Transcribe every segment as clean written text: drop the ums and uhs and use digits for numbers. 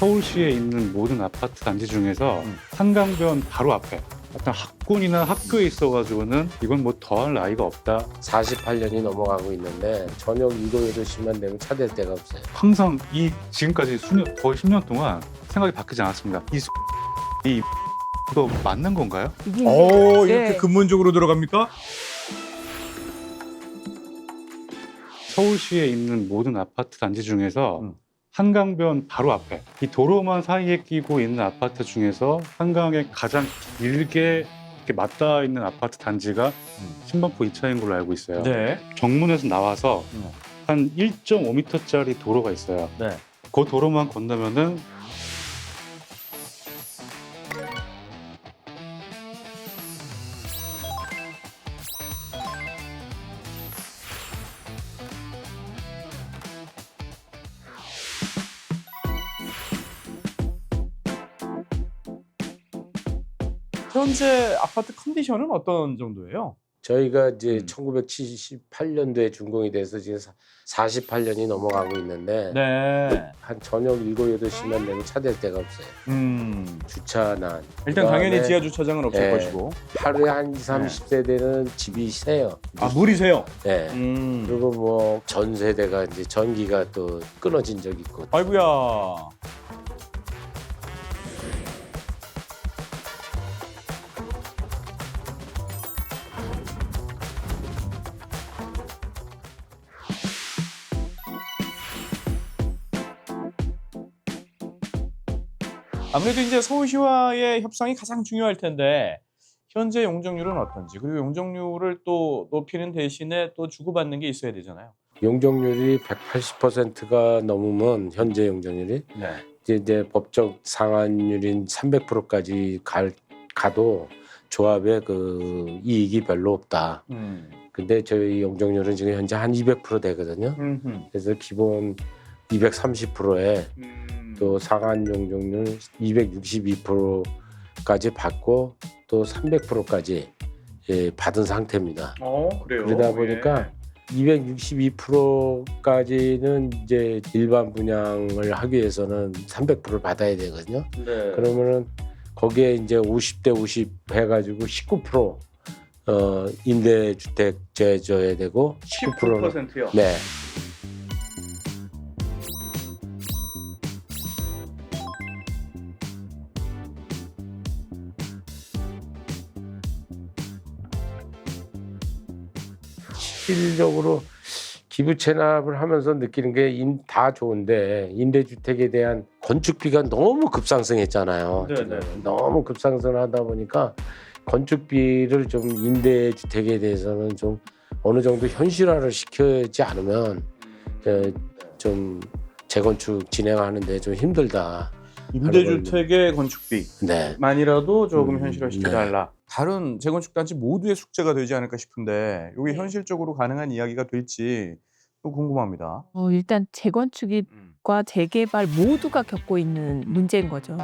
서울시에 있는 모든 아파트 단지 중에서 한강변 바로 앞에 어떤 학군이나 학교에 있어가지고는 이건 뭐 더할 나위가 없다. 48년이 넘어가고 있는데 저녁 7, 8시만 되면 찾을 데가 없어요. 항상 이 지금까지 수년, 거의 10년 동안 생각이 바뀌지 않았습니다. 이거 맞는 건가요? 이렇게 네. 근본적으로 들어갑니까? 서울시에 있는 모든 아파트 단지 중에서 한강변 바로 앞에 이 도로만 사이에 끼고 있는 아파트 중에서 한강에 가장 길게 이렇게 맞닿아 있는 아파트 단지가 신반포 2차인 걸로 알고 있어요. 네. 정문에서 나와서 한 1.5m짜리 도로가 있어요. 네. 그 도로만 건너면은 현재 아파트 컨디션은 어떤 정도예요? 저희가 이제 1978년도에 준공이 돼서 지금 48년이 넘어가고 있는데 네. 한 저녁 7, 8시만 되면 찾을 데가 없어요. 주차난. 일단 당연히 그다음에 지하 주차장은 없을 네. 것이고. 하루에 한 20, 30세대는 집이 새요. 아, 물이 새요. 네. 그리고 뭐 전 세대가 이제 전기가 또 끊어진 적 있고. 아이고야. 아무래도 이제 서울시와의 협상이 가장 중요할 텐데 현재 용적률은 어떤지, 그리고 용적률을 또 높이는 대신에 또 주고받는 게 있어야 되잖아요. 용적률이 180%가 넘으면 현재 용적률이 네. 이제 법적 상한율인 300%까지 가도 조합에 그 이익이 별로 없다. 근데 저희 용적률은 지금 현재 한 200% 되거든요. 그래서 기본 230%에 또 상한 용적률 262%까지 받고 또 300%까지 받은 상태입니다. 그래요. 그러다 보니까 262%까지는 이제 일반 분양을 하기 위해서는 300%를 받아야 되거든요. 네. 그러면은 거기에 이제 50대 50 해가지고 19% 임대주택 제줘야 되고 19%는 19%요. 네. 실질적으로 기부 체납을 하면서 느끼는 게 다 좋은데 임대주택에 대한 건축비가 너무 급상승했잖아요. 네네. 지금 너무 급상승하다 보니까 건축비를 좀 임대주택에 대해서는 좀 어느 정도 현실화를 시키지 않으면 좀 재건축 진행하는데 좀 힘들다. 임대주택의 건축비만이라도 네. 조금 현실화시켜달라. 다른 재건축 단지 모두의 숙제가 되지 않을까 싶은데 이게 현실적으로 가능한 이야기가 될지 또 궁금합니다. 일단 재건축과 재개발 모두가 겪고 있는 문제인 거죠.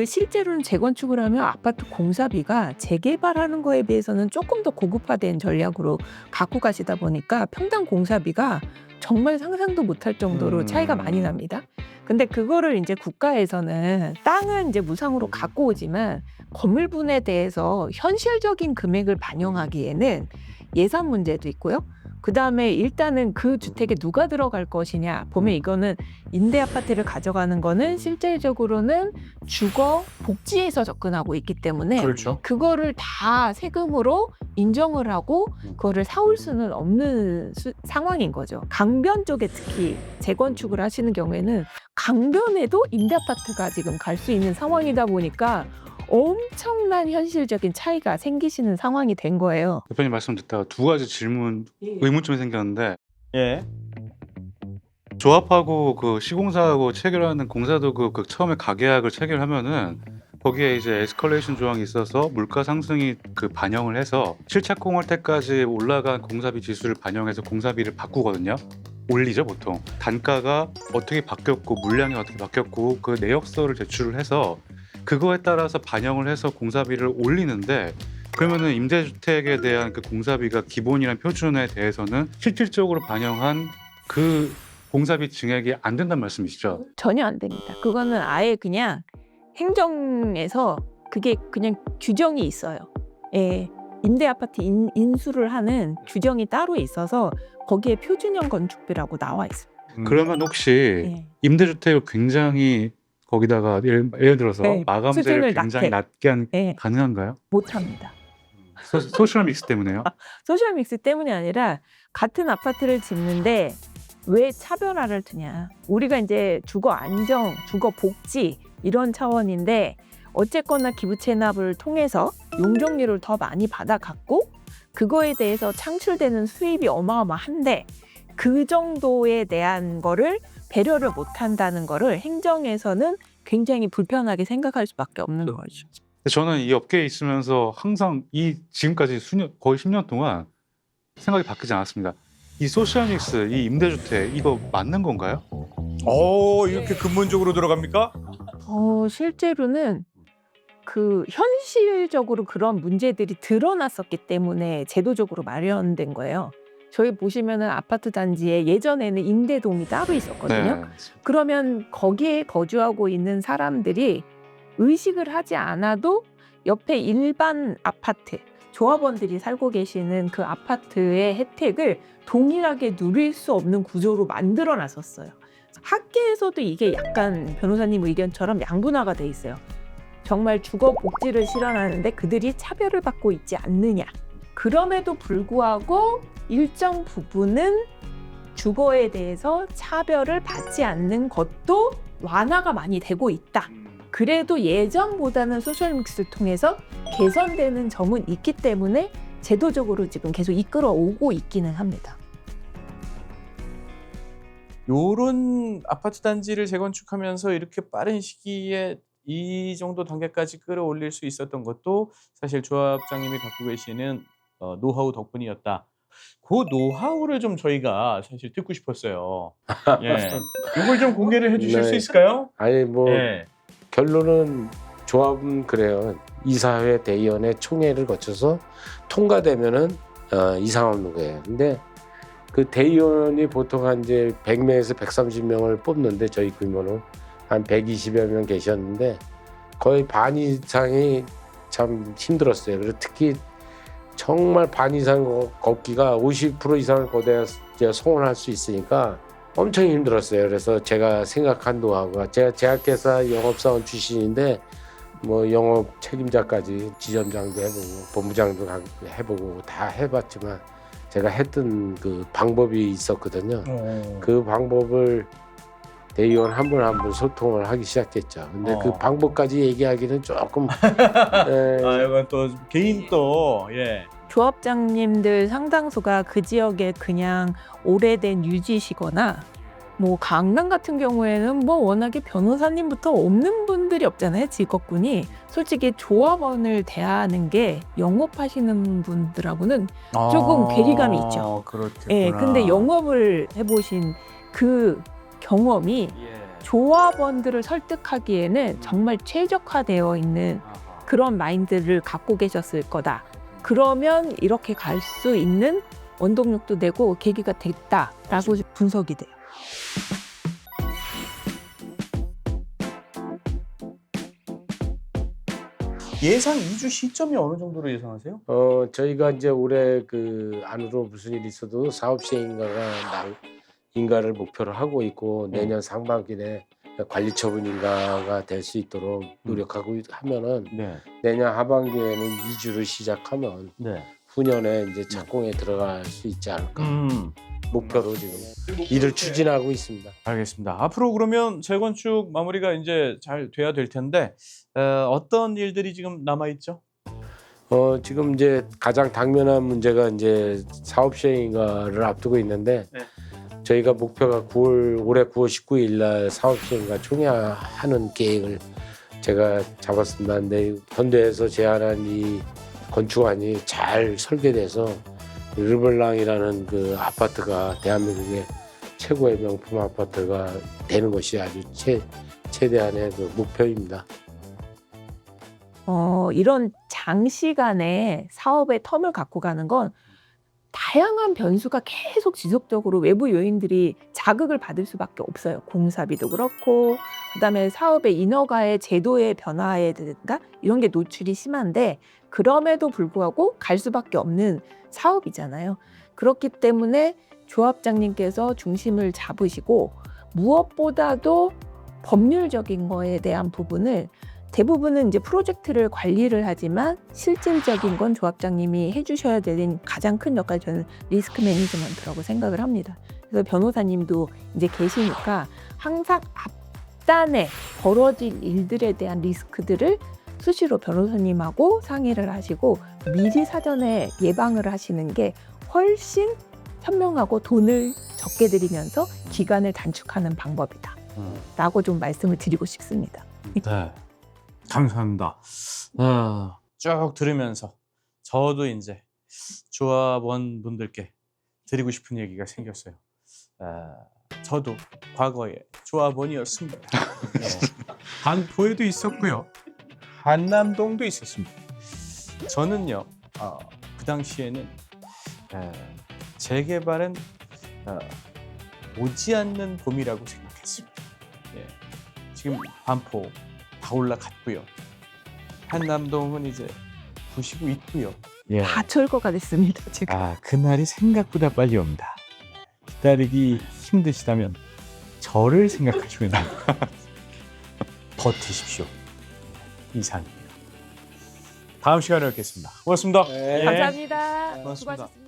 실제로는 재건축을 하면 아파트 공사비가 재개발하는 거에 비해서는 조금 더 고급화된 전략으로 갖고 가시다 보니까 평당 공사비가 정말 상상도 못할 정도로 차이가 많이 납니다. 근데 그거를 이제 국가에서는 땅은 이제 무상으로 갖고 오지만 건물분에 대해서 현실적인 금액을 반영하기에는 예산 문제도 있고요. 그다음에 일단은 그 주택에 누가 들어갈 것이냐 보면 이거는 임대 아파트를 가져가는 거는 실질적으로는 주거 복지에서 접근하고 있기 때문에 그렇죠. 그거를 다 세금으로 인정을 하고 그거를 사올 수는 없는 상황인 거죠. 강변 쪽에 특히 재건축을 하시는 경우에는 강변에도 임대 아파트가 지금 갈 수 있는 상황이다 보니까 엄청난 현실적인 차이가 생기시는 상황이 된 거예요. 대표님 말씀 듣다가 두 가지 의문점이 생겼는데 예. 조합하고 그 시공사하고 체결하는 공사도 그 처음에 가계약을 체결하면은 거기에 이제 에스컬레이션 조항이 있어서 물가 상승이 그 반영을 해서 실착공할 때까지 올라간 공사비 지수를 반영해서 공사비를 바꾸거든요. 올리죠 보통. 단가가 어떻게 바뀌었고 물량이 어떻게 바뀌었고 그 내역서를 제출을 해서 그거에 따라서 반영을 해서 공사비를 올리는데 그러면은 임대주택에 대한 그 공사비가 기본이란 표준에 대해서는 실질적으로 반영한 그 공사비 증액이 안 된다는 말씀이시죠? 전혀 안 됩니다. 그거는 아예 그냥 행정에서 그게 그냥 규정이 있어요. 예, 임대 아파트 인수를 하는 규정이 따로 있어서 거기에 표준형 건축비라고 나와 있어요. 그러면 혹시 예. 임대주택을 굉장히 거기다가 예를 들어서 네, 마감재를 수준을 굉장히 낮게 한 예, 가능한가요? 못합니다. 소셜 믹스 때문에요? 소셜 믹스 때문이 아니라 같은 아파트를 짓는데 왜 차별화를 두냐. 우리가 이제 주거 안정, 주거 복지 이런 차원인데 어쨌거나 기부 체납을 통해서 용적률을 더 많이 받아갖고 그거에 대해서 창출되는 수입이 어마어마한데 그 정도에 대한 거를 배려를 못한다는 거를 행정에서는 굉장히 불편하게 생각할 수밖에 없는 거죠. 저는 이 업계에 있으면서 항상 지금까지 거의 10년 동안 생각이 바뀌지 않았습니다. 이 소셜 믹스, 이 임대주택 이거 맞는 건가요? 이렇게 근본적으로 들어갑니까? 실제로는 그 현실적으로 그런 문제들이 드러났었기 때문에 제도적으로 마련된 거예요. 저희 보시면은 아파트 단지에 예전에는 임대동이 따로 있었거든요. 네. 그러면 거기에 거주하고 있는 사람들이 의식을 하지 않아도 옆에 일반 아파트, 조합원들이 살고 계시는 그 아파트의 혜택을 동일하게 누릴 수 없는 구조로 만들어 놨었어요. 학계에서도 이게 약간 변호사님 의견처럼 양분화가 돼 있어요. 정말 주거 복지를 실현하는데 그들이 차별을 받고 있지 않느냐. 그럼에도 불구하고 일정 부분은 주거에 대해서 차별을 받지 않는 것도 완화가 많이 되고 있다. 그래도 예전보다는 소셜믹스를 통해서 개선되는 점은 있기 때문에 제도적으로 지금 계속 이끌어오고 있기는 합니다. 요런 아파트 단지를 재건축하면서 이렇게 빠른 시기에 이 정도 단계까지 끌어올릴 수 있었던 것도 사실 조합장님이 갖고 계시는 노하우 덕분이었다. 그 노하우를 좀 저희가 사실 듣고 싶었어요. 예. 이걸 좀 공개를 해주실 수 네. 있을까요? 아니 뭐 예. 결론은 조합은 그래요. 이사회 대의원의 총회를 거쳐서 통과되면은 이상 없는 거예요. 근데 그 대의원이 보통 한 이제 100명에서 130명을 뽑는데 저희 규모는 한 120여 명 계셨는데 거의 반 이상이 참 힘들었어요. 그리고 특히 정말 반 이상 걷기가 50% 이상을 걷어야 성원할 수 있으니까 엄청 힘들었어요. 그래서 제가 생각한 노하우가 제가 제약회사 영업사원 출신인데 뭐 영업 책임자까지 지점장도 해보고 본부장도 해보고 다 해봤지만 제가 했던 그 방법이 있었거든요. 그 방법을 대의원 한 분 한 분 소통을 하기 시작했죠. 근데 그 방법까지 얘기하기는 조금 이건 또 개인 또 예. 조합장님들 상당수가 그 지역에 그냥 오래된 유지시거나 뭐 강남 같은 경우에는 뭐 워낙에 변호사님부터 없는 분들이 없잖아요. 직업군이. 솔직히 조합원을 대하는 게 영업하시는 분들하고는 조금 괴리감이 있죠. 그렇겠구나. 예, 근데 영업을 해보신 그 경험이 조합원들을 설득하기에는 정말 최적화되어 있는 그런 마인드를 갖고 계셨을 거다. 그러면 이렇게 갈 수 있는 원동력도 되고 계기가 됐다라고 분석이 돼요. 예상 이주 시점이 어느 정도로 예상하세요? 저희가 이제 올해 그 안으로 무슨 일이 있어도 사업 시행인가를 목표로 하고 있고 내년 상반기에 관리 처분 인가가 될 수 있도록 노력하고 하면은 네. 내년 하반기에는 이주를 시작하면 네. 후년에 이제 착공에 들어갈 수 있지 않을까 목표로 지금 일을 추진하고 있습니다. 알겠습니다. 앞으로 그러면 재건축 마무리가 이제 잘 돼야 될 텐데 어떤 일들이 지금 남아 있죠? 지금 이제 가장 당면한 문제가 이제 사업 시행인가를 앞두고 있는데 네. 저희가 목표가 올해 9월 19일 날 사업 시행인가 총회하는 계획을 제가 잡았습니다. 근데 현대에서 제안한 이 건축안이 잘 설계돼서 르블랑이라는 그 아파트가 대한민국의 최고의 명품 아파트가 되는 것이 아주 최대한의 그 목표입니다. 이런 장시간의 사업의 텀을 갖고 가는 건 다양한 변수가 계속 지속적으로 외부 요인들이 자극을 받을 수밖에 없어요. 공사비도 그렇고 그다음에 사업의 인허가의 제도의 변화에든가 이런 게 노출이 심한데 그럼에도 불구하고 갈 수밖에 없는 사업이잖아요. 그렇기 때문에 조합장님께서 중심을 잡으시고 무엇보다도 법률적인 거에 대한 부분을 대부분은 이제 프로젝트를 관리를 하지만 실질적인 건 조합장님이 해주셔야 되는 가장 큰 역할이 저는 리스크 매니지먼트라고 생각을 합니다. 그래서 변호사님도 이제 계시니까 항상 앞단에 벌어질 일들에 대한 리스크들을 수시로 변호사님하고 상의를 하시고 미리 사전에 예방을 하시는 게 훨씬 현명하고 돈을 적게 들이면서 기간을 단축하는 방법이다. 라고 좀 말씀을 드리고 싶습니다. 네. 감사합니다. 쭉 들으면서 저도 이제 조합원 분들께 드리고 싶은 얘기가 생겼어요. 저도 과거에 조합원이었습니다. 반포에도 있었고요. 한남동도 있었습니다. 저는요, 그 당시에는 재개발은 오지 않는 봄이라고 생각했습니다. 지금 반포 다 올라갔고요. 한남동은 이제 부시고 있고요. 다 철거가 됐습니다. 지금. 그날이 생각보다 빨리 옵니다. 기다리기 힘드시다면 저를 생각하시면 됩니다. 버티십시오. 이상입니다. 다음 시간에 뵙겠습니다. 고맙습니다. 네. 감사합니다. 고맙습니다. 수고하셨습니다.